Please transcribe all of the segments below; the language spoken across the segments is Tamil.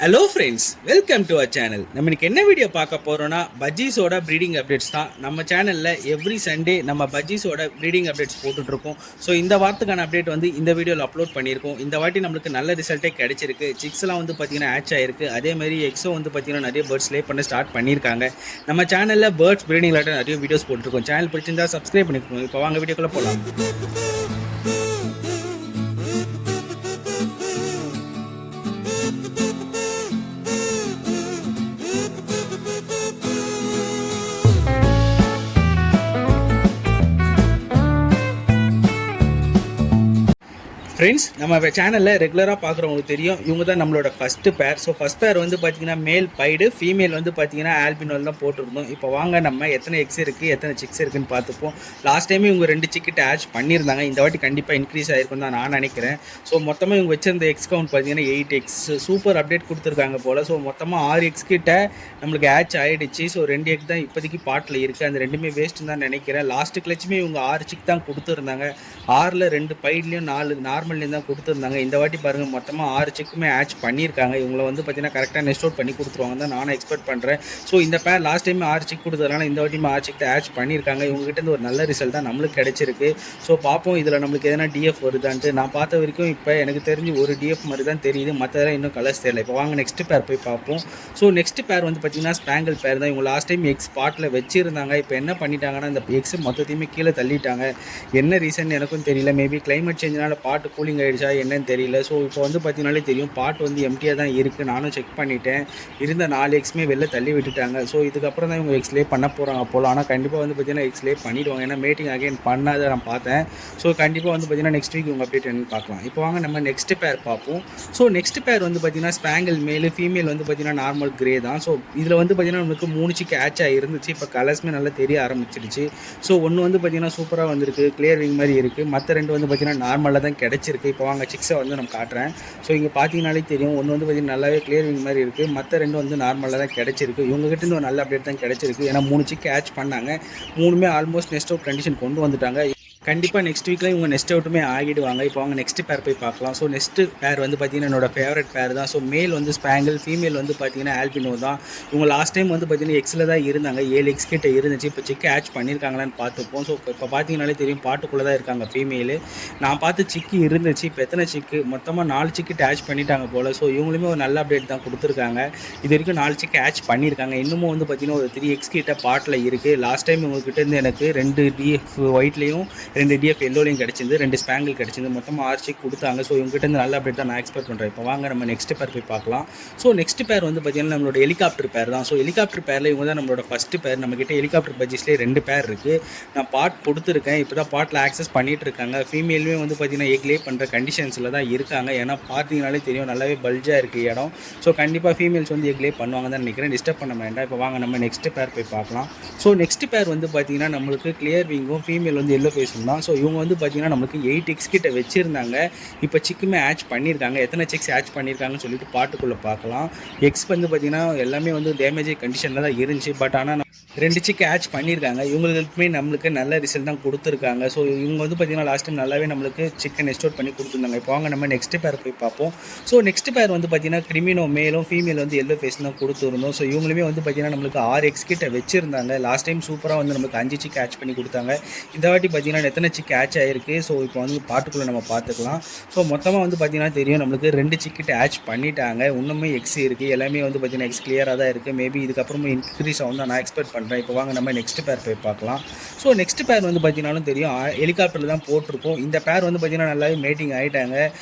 Hello friends, welcome to our channel. நம்ம இன்னைக்கு என்ன வீடியோ பார்க்க போகிறோன்னா பஜ்ஜீஸோட ப்ரீடிங் அப்டேட்ஸ் தான். நம்ம சேனலில் எவ்ரி சண்டே நம்ம பஜ்ஜீஸோட ப்ரீடிங் அப்டேட்ஸ் போட்டுட்ருக்கோம். ஸோ இந்த வாரத்துக்கான அப்டேட் வந்து இந்த வீடியோவில் அப்லோட் பண்ணியிருக்கோம். இந்த வாட்டி நம்மளுக்கு நல்ல ரிசல்ட்டே கிடைச்சிருக்கு. சிக்ஸ்லாம் வந்து பார்த்திங்கன்னா ஆச் ஆயிருக்கு. அதேமாதிரி எக்ஸோ வந்து பார்த்திங்கன்னா நிறைய பேர்ட்ஸ் லே பண்ண ஸ்டார்ட் பண்ணியிருக்காங்க. நம்ம சேனலில் பேர்ட்ஸ் ப்ரீடிங் ரிலேட்டட் நிறைய வீடியோஸ் போட்டுருக்கோம். சேனல் பிடிச்சிருந்தா சப்ஸ்கிரைப் பண்ணிக்கோங்க. இப்போ வாங்க வீடியோக்குள்ளே போகலாம். ஃப்ரெண்ட்ஸ், நம்ம சேனலில் ரெகுலராக பார்க்குறவங்களுக்கு தெரியும், இவங்க தான் நம்மளோட ஃபஸ்ட்டு பேர். ஸோ ஃபஸ்ட் பேர் வந்து பார்த்திங்கன்னா மேல் பைடு, ஃபீமேல் வந்து பார்த்திங்கன்னா ஆல்பினோல் தான் போட்டிருந்தோம். இப்போ வாங்க நம்ம எத்தனை எக்ஸ் இருக்குது எத்தனை சிக்ஸ் இருக்குதுன்னு பார்த்துப்போம். லாஸ்ட் டைமே இவங்க 2 சிக்கிட்ட ஆச் பண்ணியிருந்தாங்க. இந்த வாட்டி கண்டிப்பாக இன்க்ரீஸ் ஆகிருக்கும் தான் நான் நினைக்கிறேன். ஸோ மொத்தமாக இவங்க வச்சிருந்த எக்ஸ் கவுண்ட் பார்த்திங்கன்னா 8 எக்ஸ். சூப்பர் அப்டேட் கொடுத்துருக்காங்க போல். ஸோ மொத்தமாக 6 எக்ஸ் கிட்ட நம்மளுக்கு ஆச் ஆகிடுச்சு. ஸோ 2 எக் தான் இப்போதைக்கு பாட்டில் இருக்குது. அந்த ரெண்டுமே வேஸ்ட்டுன்னு தான் நினைக்கிறேன். லாஸ்ட்டு கிளச்சுமே இவங்க 6 சிக் தான் கொடுத்துருந்தாங்க. 6ல் 2 பைட்லேயும் 4 நார்மல் தான் கொடுத்துருந்தாங்க. இந்த வாட்டி பாருங்கள், மொத்தமாக 6 செக்குமே ஆச் பண்ணியிருக்காங்க. இவங்களை வந்து பார்த்தீங்கன்னா கரெக்டாக நெஸ்ட் அவுட் பண்ணி கொடுத்துருவாங்க தான் நானும் எக்ஸ்பெக்ட் பண்ணுறேன். ஸோ இந்த பேர் லாஸ்ட் டைம் 6 செக் கொடுத்ததுனால இந்த வாட்டி 6 செக் ஆச் பண்ணியிருக்காங்க. இவங்ககிட்ட ஒரு நல்ல ரிசல்ட் தான் நம்மளுக்கு கிடைச்சிருக்கு. ஸோ பார்ப்போம் இதில் நம்மளுக்கு எதனா டிஎஃப் வருதான்ட்டு. நான் பார்த்த வரைக்கும் இப்போ எனக்கு தெரிஞ்சு ஒரு டிஎஃப் மாதிரி தான் தெரியுது. மற்றதெல்லாம் இன்னும் கலர்ஸ் தெரியல. இப்போ வாங்க நெக்ஸ்ட் பேர் போய் பார்ப்போம். ஸோ நெக்ஸ்ட் பேர் வந்து பார்த்தீங்கன்னா ஸ்பேங்கிள் பேர் தான். இவங்க லாஸ்ட் டைம் எக்ஸ் ஸ்பாட்டில் வச்சிருந்தாங்க. இப்போ என்ன பண்ணிட்டாங்கன்னா இந்த எக்ஸ் மொத்தத்தையுமே கீழே தள்ளிட்டாங்க. என்ன ரீசன் எனக்கும் தெரியல. மேபி கிளைமேட் சேஞ்சினால பாட்டு கூலிங் ஆகிடுச்சா என்னன்னு தெரியல. ஸோ இப்போ வந்து பார்த்தீங்கனாலே தெரியும், பாட் வந்து எம்டியாக தான் இருக்குது. நானும் செக் பண்ணிட்டேன். இருந்த 4 எக்ஸுமே வெளில தள்ளி விட்டுட்டாங்க. ஸோ இதுக்கப்புறம் தான் இவங்க எக்ஸ்லே பண்ண போகிறாங்க போல். ஆனால் கண்டிப்பாக வந்து பார்த்தீங்கன்னா எக்ஸ்லே பண்ணிவிடுவாங்க. ஏன்னா மீட்டிங் அகைன் பண்ணாத நான் பார்த்தேன். ஸோ கண்டிப்பாக வந்து பார்த்தீங்கன்னா நெக்ஸ்ட் வீக் உங்கள் அப்டேட் என்னன்னு பார்க்கலாம். இப்போ வாங்க நம்ம நெக்ஸ்ட் பேர் பார்ப்போம். ஸோ நெக்ஸ்ட் பேர் வந்து பார்த்தீங்கன்னா ஸ்பேங்கிள் மேலு, ஃபீமேல் வந்து பார்த்தீங்கன்னா நார்மல் கிரே தான். ஸோ இதில் வந்து பார்த்தீங்கன்னா நமக்கு 3 சிக்கு ஆச் ஆகிருந்துச்சு. இப்போ கலர்ஸுமே நல்லா தெரிய ஆரம்பிச்சிருச்சு. ஸோ ஒன்று வந்து பார்த்தீங்கன்னா சூப்பராக வந்திருக்கு, கிளியர் விங் மாதிரி இருக்குது. மற்ற 2 வந்து பார்த்தீங்கன்னா நார்மலாக தான் கிடச்சிருக்கு. இப்போ வாங்க சிக்ஸை வந்து நம்ம காட்டுறேன். ஸோ இங்கே பார்த்தீங்கனாலே தெரியும், ஒன்று வந்து பார்த்தீங்கன்னா நல்லாவே கிளியர் விங் மாதிரி இருக்குது. மற்ற 2 வந்து நார்மலாக தான் கிடச்சிருக்கு. இவங்ககிட்ட ஒரு நல்ல அப்டேட் தான் கிடச்சிருக்கு. ஏன்னா 3 சிக்கு ஆச் பண்ணாங்க. 3மே ஆல்மோஸ்ட் நெஸ்ட் அவுட் கண்டிஷன் கொண்டு வந்துட்டாங்க. கண்டிப்பாக நெக்ஸ்ட் வீக்கில் இவங்க நெக்ஸ்ட் அவுட்டுமே ஆகிடுவாங்க. இப்போ அவங்க நெக்ஸ்ட் பேர் போய் பார்க்கலாம். ஸோ நெக்ஸ்ட்டு பேர் வந்து பார்த்தீங்கன்னா என்னோட ஃபேவரட் பேர் தான். ஸோ மேல் வந்து ஸ்பேங்கிள், ஃபீமேல் வந்து பார்த்தீங்கன்னா ஆல்பினோ தான். இவங்க லாஸ்ட் டைம் வந்து பார்த்தீங்கன்னா எக்ஸில் தான் இருந்தாங்க. 7 எக்ஸ் கிட்ட இருந்துச்சு. இப்போ சிக்கு ஆச் பண்ணியிருக்காங்களான்னு பார்த்துப்போம். ஸோ இப்போ பார்த்தீங்கனாலே தெரியும், பாட்டுக்குள்ளே தான் இருக்காங்க ஃபீமேலு. நான் பார்த்து சிக்கு இருந்துச்சு. இப்போ எத்தனை சிக்கு மொத்தமாக 4 சிக்கு ஆச் பண்ணிட்டாங்க போல். ஸோ இவங்களுமே ஒரு நல்ல அப்டேட் தான் கொடுத்துருக்காங்க. இது வரைக்கும் 4 சிக்கு ஆச் பண்ணியிருக்காங்க. இன்னமும் வந்து பார்த்தீங்கன்னா ஒரு 3 எக்ஸ் கிட்ட பாட்டில் இருக்குது. லாஸ்ட் டைம் இவங்ககிட்ட இருந்து எனக்கு 2 டிஎஃப் ஒயிட்லேயும் 2 டிஎஃப் எல்லோலையும் கிடச்சிருந்து, 2 ஸ்பேங்கிள் கிடச்சிருந்து, மொத்தமாக 6 சிக் கொடுத்தாங்க. ஸோ இவங்ககிட்ட இருந்து நல்ல அப்டேட் தான் நான் எக்ஸ்பெக்ட் பண்ணுறேன். இப்போ வாங்க நம்ம நெக்ஸ்ட் பேர் போய் பார்க்கலாம். ஸோ நெக்ஸ்ட் பேர் வந்து பார்த்தீங்கன்னா நம்மளோட ஹெலிகாப்டர் பேர் தான். ஸோ ஹெலிகாப்டர் பேரில் இவங்க தான் நம்மளோட ஃபஸ்ட்டு பேர். நம்மக்கிட்ட ஹெலிகாப்டர் பட்ஜெட்லேயே 2 பேர் இருக்குது. நான் பாட் கொடுத்துருக்கேன். இப்போ தான் பாட்டில் ஆக்சஸ் பண்ணிகிட்டு இருக்காங்க. ஃபீமேலுமே வந்து பார்த்தீங்கன்னா எக்லே பண்ணுற கண்டிஷன்ஸில் தான் இருக்காங்க. ஏன்னா பார்த்தீங்கனாலே தெரியும், நல்லாவே பல்ஜாக இருக்குது இடம். ஸோ கண்டிப்பாக ஃபீமேல்ஸ் வந்து எக்லே பண்ணுவாங்க தான் நினைக்கிறேன். டிஸ்டர்ப் பண்ண வேண்டாம். இப்போ வாங்க நம்ம நெக்ஸ்ட் பேர் போய் பார்க்கலாம். ஸோ நெக்ஸ்ட் பேர் வந்து பார்த்தீங்கன்னா நம்மளுக்கு கிளியர் விங்கும் ஃபீமேல் வந்து எல்லோ ஃபேஸும் தான். ஸோ இவங்க வந்து பார்த்தீங்கன்னா நமக்கு 8 எக்ஸ் கிட்ட வச்சுருந்தாங்க. இப்போ சிக்குமே ஆச் பண்ணியிருக்காங்க. எத்தனை சிக்ஸ் ஆச் பண்ணியிருக்காங்கன்னு சொல்லிட்டு பாட்டுக்குள்ளே பார்க்கலாம். எக்ஸ் வந்து பார்த்தீங்கன்னா எல்லாமே வந்து டேமேஜ் கண்டிஷனில் தான் இருந்துச்சு. பட் ஆனால் 2 சிக்கு ஆச் பண்ணியிருக்காங்க. இவங்களுக்குமே நம்மளுக்கு நல்ல ரிசல்ட் தான் கொடுத்துருக்காங்க. ஸோ இவங்க வந்து பார்த்தீங்கன்னா லாஸ்ட் டைம் நல்லாவே நம்மளுக்கு சிக்கன் நெஸ்ட் அவுட் பண்ணி கொடுத்துருந்தாங்க. இப்போ வாங்க நம்ம நெக்ஸ்ட் பேர் போய் பார்ப்போம். ஸோ நெக்ஸ்ட் பேர் வந்து பார்த்தீங்கன்னா கிரிமினோ மேலும் ஃபீமேல் வந்து எல்லோ ஃபேஸ் தான் கொடுத்துருந்தோம். ஸோ இவங்களுமே வந்து பார்த்தீங்கன்னா நம்மளுக்கு 6 எக்ஸ் கிட்ட வச்சுருந்தாங்க. லாஸ்ட் டைம் சூப்பராக வந்து நமக்கு 5 சிக்கு ஆச் பண்ணி கொடுத்தாங்க. இந்த வாட்டி பார்த்தீங்கன்னா எத்தனை சிக்கு ஆச் ஆகிருக்கு. ஸோ இப்போ வந்து பாட்டுக்குள்ளே நம்ம பார்த்துக்கலாம். ஸோ மொத்தமாக வந்து பார்த்தீங்கன்னா தெரியும், நம்மளுக்கு 2 சிக்கிட்ட ஆச் பண்ணிட்டாங்க. இன்னுமே எக்ஸ் இருக்குது. எல்லாமே வந்து பார்த்தீங்கன்னா எக்ஸ் கிளியராக தான் இருக்குது. மேபி இதுக்கப்புறமா இன்க்ரீஸ் ஆகும் தான் நான் எக்ஸ்பெக்ட் பண்ணுறேன். இப்போ வாங்க நம்ம நெக்ஸ்ட் பேர் போய் பார்க்கலாம். ஸோ நெக்ஸ்ட் பேர் வந்து பார்த்தீங்கன்னாலும் தெரியும், ஹெலிகாப்டரில் தான் போட்டிருக்கோம். இந்த பேர் வந்து பார்த்தீங்கன்னா நல்லாவே மேட்டிங் ஆகிட்டாங்க.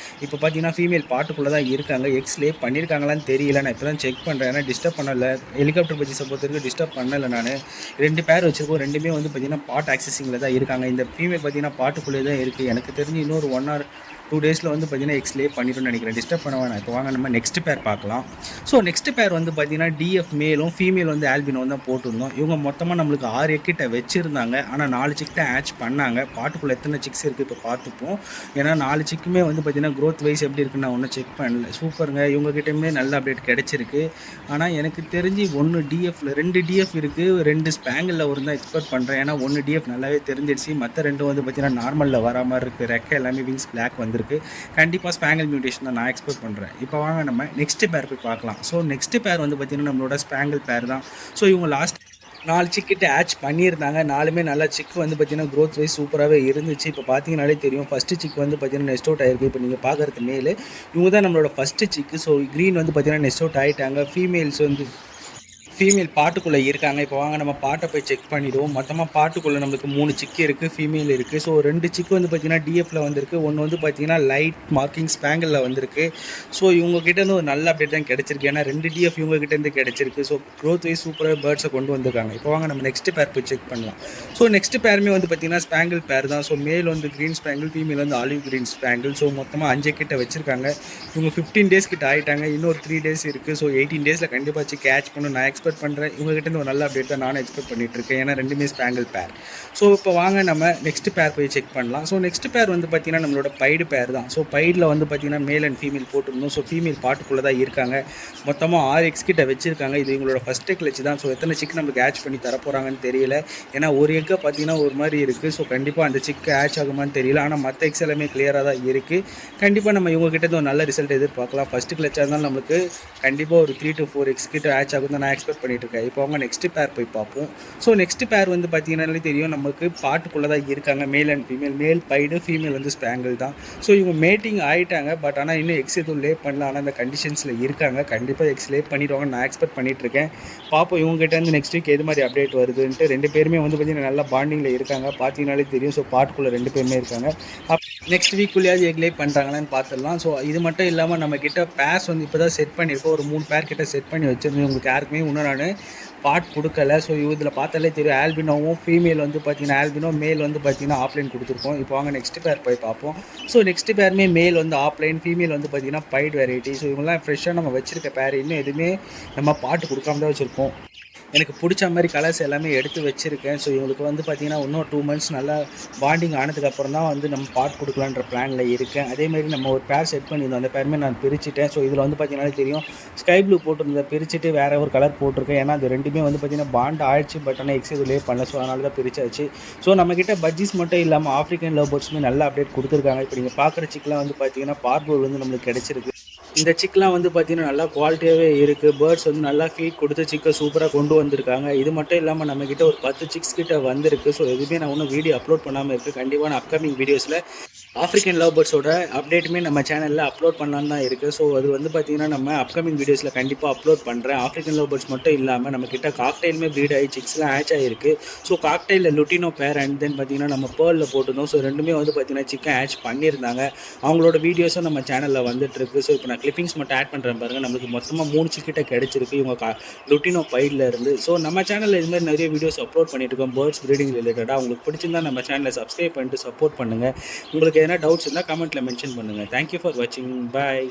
இப்போ பார்த்தீங்கன்னா ஃபீமேல் பாட்டுக்குள்ளே தான் இருக்காங்க. எக்ஸ்லே பண்ணியிருக்காங்களான்னு தெரியல. நான் இப்போ தான் செக் பண்ணுறேன். ஏன்னா டிஸ்டர்ப் பண்ணலை. ஹெலிகாப்டர் பட்ஜெட்டை பொறுத்த வரைக்கும் டிஸ்டர்ப் பண்ணலை. நான் 2 பேர் வச்சுருக்கோம். 2மே வந்து பார்த்தீங்கன்னா பாட் ஆக்சஸிங்கில் தான் இருக்காங்க. இந்த ஃபீமேல் பார்த்தீங்கன்னா பாட்டுக்குள்ளே தான் இருக்குது. எனக்கு தெரிஞ்சு இன்னொரு 1 or 2 டேஸில் வந்து பார்த்தீங்கன்னா எக்ஸ்லே பண்ணிவிட்டு நினைக்கிறேன். டிஸ்டர்ப் பண்ண வேணாம். இப்போ வாங்க நம்ம நெக்ஸ்ட் பேர் பார்க்கலாம். ஸோ நெக்ஸ்ட் பேர் வந்து பார்த்தீங்கன்னா டிஎஃப் மேலும் ஃபீமேல் வந்து ஆல்பினோ தான் போட்டிருந்தோம். இவங்க மொத்தமாக நம்மளுக்கு 6 எக்கிட்ட வச்சுருந்தாங்க. ஆனால் 4 சிக் தான் ஆச் பண்ணாங்க. பாட்டுக்குள்ளே எத்தனை சிக்ஸ் இருக்குது இப்போ பார்த்துப்போம். ஏன்னா 4 சிக்குமே வந்து பார்த்தீங்கன்னா க்ரோத் வைஸ் எப்படி இருக்குன்னு நான் ஒன்றும் செக் பண்ணல. சூப்பருங்க, இவங்ககிட்டயுமே நல்ல அப்டேட் கிடச்சிருக்கு. ஆனால் எனக்கு தெரிஞ்சு 1 டிஎஃப்ல 2 டிஎஃப் இருக்குது, 2 ஸ்பேங்கிளில் ஒரு தான் எக்ஸ்பெக்ட் பண்ணுறேன். ஏன்னா 1 டிஎஃப் நல்லாவே தெரிஞ்சிடுச்சு. மற்ற 2 வந்து பார்த்தீங்கன்னா நார்மலில் வர மாதிரி இருக்குது. ரெக்கை எல்லாமே விங்ஸ் பிளாக் வந்துருக்கு. வந்திருக்கு. கண்டிப்பாக ஸ்பேங்கிள் மியூட்டேஷன் தான் நான் எக்ஸ்பெக்ட் பண்ணுறேன். இப்போ வாங்க நம்ம நெக்ஸ்ட் பேர் போய் பார்க்கலாம். ஸோ நெக்ஸ்ட் பேர் வந்து பார்த்திங்கன்னா நம்மளோட ஸ்பேங்கிள் பேர் தான். ஸோ இவங்க லாஸ்ட் 4 சிக்கிட்ட ஹேட்ச் பண்ணியிருந்தாங்க. 4மே நல்லா சிக்கு வந்து பார்த்திங்கன்னா க்ரோத் வைஸ் சூப்பராகவே இருந்துச்சு. இப்போ பார்த்தீங்கனாலே தெரியும் ஃபஸ்ட்டு சிக் வந்து பார்த்திங்கன்னா நெஸ்ட் அவுட் ஆகிருக்கு. இப்போ நீங்கள் பார்க்குறது மேல் இவங்க தான் நம்மளோட ஃபஸ்ட்டு சிக்கு. ஸோ க்ரீன் வந்து பார்த்திங்கன்னா நெஸ்ட் அவுட் ஆகிட்டாங்க. ஃபீமேல் பாட்டுக்குள்ளே இருக்காங்க. இப்போ வாங்க நம்ம பாட்டை போய் செக் பண்ணிடுவோம். மொத்தமாக பாட்டுக்குள்ளே நம்மளுக்கு 3 சிக்கு இருக்குது, ஃபீமேல் இருக்குது. ஸோ 2 சிக்கு வந்து பார்த்திங்கன்னா டிஎஃப்பில் வந்திருக்கு, ஒன்று வந்து பார்த்திங்கன்னா லைட் மார்க்கிங் ஸ்பேங்கிளில் வந்திருக்கு. ஸோ இவங்ககிட்டேருந்து ஒரு நல்ல அப்டேட் தான் கிடச்சிருக்கு. ஏன்னா 2 டிஎஃப் இவங்ககிட்டேருந்து கிடச்சிருக்கு. ஸோ க்ரோத் வைஸ் சூப்பராக பேர்ட்ஸை கொண்டு வந்திருக்காங்க. இப்போ வாங்க நம்ம நெக்ஸ்ட் பேர் போய் செக் பண்ணலாம். ஸோ நெக்ஸ்ட் பேருமே வந்து பார்த்திங்கன்னா ஸ்பேங்கிள் பேர் தான். ஸோ மேல் வந்து க்ரீன் ஸ்பேங்கிள், ஃபீமேல் வந்து ஆலிவ் க்ரீன் ஸ்பேங்கிள். ஸோ மொத்தமாக 5 கிட்ட வச்சுருக்காங்க. இவங்க 15 டேஸ் கிட்ட ஆகிட்டாங்க. இன்னொரு 3 டேஸ் இருக்குது. ஸோ 18 டேஸில் கண்டிப்பாக வச்சு கேட்ச் பண்ணணும் நான் எக்ஸ்பெக்ட் பண்ணுறேன். இவங்ககிட்ட ஒரு நல்ல அப்டேட் தான் நானும் எக்ஸ்பெக்ட் பண்ணிட்டு இருக்கேன். ஏன்னா 2மே ஸ்பேங்கிள் பேர். ஸோ இப்போ வாங்க நம்ம நெக்ஸ்ட் பேர் போய் செக் பண்ணலாம். ஸோ நெக்ஸ்ட் பேர் வந்து பார்த்திங்கன்னா நம்மளோட பைடு பேர் தான். ஸோ பைடில் வந்து பார்த்திங்கன்னா மேல் அண்ட் ஃபீமேல் போட்டுருந்தோம். ஸோ ஃபீமேல் பாட்டுக்குள்ளே தான் இருக்காங்க. மொத்தமாக 6 எக்ஸ் கிட்ட வச்சுருக்காங்க. இது இவங்களோட ஃபஸ்ட்டு கிளச்சு தான். ஸோ எத்தனை சிக்கு நம்மளுக்கு ஹேட்ச் பண்ணி தரப்போகிறாங்கன்னு தெரியல. ஏன்னா ஒரு எக்கை பார்த்திங்கன்னா ஒரு மாதிரி இருக்குது. ஸோ கண்டிப்பாக அந்த சிக்கு ஹேட்ச் ஆகுமான்னு தெரியல. ஆனால் மற்ற எக்ஸ் எல்லாமே கிளியராக தான் இருக்குது. கண்டிப்பாக நம்ம இவங்ககிட்ட ஒரு நல்ல ரிசல்ட் எதிர்பார்க்கலாம். ஃபஸ்ட்டு கிளச்சாக இருந்தாலும் நம்மளுக்கு கண்டிப்பாக ஒரு 3 to 4 எக்ஸ் கிட்ட ஹேட்ச் ஆகும் தான் நான் எக்ஸ்பெக்ட் பண்ணிட்டு இருக்கேன். இப்போ அவங்க நெக்ஸ்ட் பேர் போய் பார்ப்போம். ஸோ நெக்ஸ்ட் பேர் வந்து பார்த்தீங்கன்னாலே தெரியும் நமக்கு பாட்டுக்குள்ளே தான் இருக்காங்க. மேல் அண்ட் ஃபீமேல். மேல் பைடு, ஃபீமேல் வந்து ஸ்பேங்கிள் தான். ஸோ இவங்க மேட்டிங் ஆகிட்டாங்க. பட் ஆனால் இன்னும் எக்ஸ் எதுவும் லே பண்ணல. ஆனால் அந்த கண்டிஷன்ஸில் இருக்காங்க. கண்டிப்பாக எக்ஸ் லே பண்ணிடுவாங்க நான் எக்ஸ்பெக்ட் பண்ணிட்டு இருக்கேன். பார்ப்போம் இவங்ககிட்ட வந்து நெக்ஸ்ட் வீக் எது மாதிரி அப்டேட் வருதுன்ட்டு. 2 பேருமே வந்து பார்த்தீங்கன்னா நல்லா பாண்டிங்கில் இருக்காங்க. பார்த்தீங்கனாலே தெரியும். ஸோ பாட்டுக்குள்ளே 2 பேருமே இருக்காங்க. நெக்ஸ்ட் வீக்குள்ளேயாவது எக் லே பண்ணுறாங்களான்னு பார்த்துடலாம். ஸோ இது மட்டும் இல்லாமல் நம்மக்கிட்ட பேர்ஸ் வந்து இப்போ தான் செட் பண்ணியிருக்கோம். ஒரு 3 பேர் கிட்ட செட் பண்ணி வச்சுருந்தேன். உங்களுக்கு யாருக்குமே இன்னும் நான் பாட் கொடுக்கல. ஸோ இதில் பார்த்தாலே தெரியும் ஆல்பினோவும் ஃபீமேல் வந்து பார்த்திங்கன்னா ஆல்பினோ, மேல் வந்து பார்த்திங்கன்னா ஆஃப்லைன் கொடுத்துருக்கோம். இப்போ வாங்க நெக்ஸ்ட் பேர் போய் பார்ப்போம். ஸோ நெக்ஸ்ட் பேருமே மேல் வந்து ஆஃப்லைன், ஃபீமேல் வந்து பார்த்திங்கன்னா பைட் வெரைட்டி. ஸோ இவங்கெல்லாம் ஃப்ரெஷ்ஷாக நம்ம வச்சுருக்க பேர் இன்னும் எதுவுமே நம்ம பாட்டு கொடுக்காம தான் வச்சுருக்கோம். எனக்கு பிடிச்ச மாதிரி கலர்ஸ் எல்லாமே எடுத்து வச்சுருக்கேன். ஸோ இவங்களுக்கு வந்து பார்த்திங்கன்னா இன்னும் 2 months நல்லா பாண்டிங் ஆனதுக்கப்புறம் தான் வந்து நம்ம பாட் கொடுக்கலான்ற பிளானில் இருக்கேன். அதேமாதிரி நம்ம ஒரு பேர் செட் பண்ணியிருந்தோம். அந்த பேருமே நான் பிரிச்சுட்டேன். ஸோ இதில் வந்து பார்த்திங்கன்னா தெரியும் ஸ்கை ப்ளூ போட்டிருந்தேன், பிரிச்சுட்டு வேறு ஒரு கலர் போட்டிருக்கேன். ஏன்னா அது 2மே வந்து பார்த்திங்கன்னா பாண்ட் ஆயிடுச்சு. பட் ஆனால் எக்ஸ் இதுலேயே பண்ணல. ஸோ அதனால தான் பிரிச்சாச்சு. ஸோ நம்மக்கிட்ட பட்ஜிஸ் மட்டும் இல்லாமல் ஆஃப்ரிக்கன் லவ் பேர்ட்ஸுமே நல்ல அப்டேட் கொடுத்துருக்காங்க. இப்போ நீங்கள் பார்க்குற சிக்கெலாம் வந்து பார்த்திங்கன்னா பார்போல் வந்து நம்மளுக்கு கிடச்சிருக்கு. இந்த சிக்கெலாம் வந்து பார்த்திங்கன்னா நல்லா குவாலிட்டியாகவே இருக்குது. பேர்ட்ஸ் வந்து நல்லா ஃபீட் கொடுத்து சிக்கை சூப்பராக கொண்டு வந்திருக்காங்க. இது மட்டும் இல்லாமல் நம்மக்கிட்ட ஒரு 10 சிக்ஸ் கிட்ட வந்திருக்கு. ஸோ எதுவுமே நான் இன்னும் வீடியோ அப்லோட் பண்ணாமல் இருக்குது. கண்டிப்பாக நான் அப்கமிங் வீடியோஸில் ஆஃப்ரிக்கன் லவ் பேர்ட்ஸோட அப்டேட்டுமே நம்ம சேனலில் அப்லோட் பண்ணலான்னு தான் இருக்குது. ஸோ அது வந்து பார்த்திங்கன்னா நம்ம அப்கமிங் வீடியோஸில் கண்டிப்பாக அப்லோட் பண்ணுறேன். ஆஃப்ரிக்கன் லவ் பேர்ட்ஸ் மட்டும் இல்லாமல் நம்மக்கிட்ட காக்டைலுமே ப்ரீட் ஆகி சிக்ஸ்லாம் ஹேட்ச் ஆகிருக்கு. ஸோ காக்டைலில் லுட்டினோ பேர் அண்ட் தென் பார்த்திங்கன்னா நம்ம பேர்லில் போட்டிருந்தோம். ஸோ 2மே வந்து பார்த்திங்கன்னா சிக்கன் ஹேட்ச் பண்ணியிருந்தாங்க. அவங்களோட வீடியோஸும் நம்ம சேனலில் வந்துட்டுருக்கு. ஸோ இப்போ நான் கிளிப்பிங்ஸ் மட்டும் ஆட் பண்ணுறேன் பாருங்கள். நம்மளுக்கு மொத்தமாக 3 சிக்கிட்ட கிடச்சிருக்கு இவங்க லுட்டினோ பைடில் இருந்து. ஸோ நம்ம சேனலில் இதுமாதிரி நிறைய வீடியோஸ் அப்லோட் பண்ணிட்டுருக்கோம் பேர்ட்ஸ் ப்ரீடிங் ரிலேட்டடாக. உங்களுக்கு பிடிச்சிருந்தா நம்ம சேனலை சப்ஸ்கிரைப் பண்ணிட்டு சப்போர்ட் பண்ணுங்கள். உங்களுக்கு எதனா டவுட்ஸ் இருந்தால் கமெண்ட்டில் மென்ஷன் பண்ணுங்கள். தேங்க்யூ ஃபார் வாட்சிங். பாய்.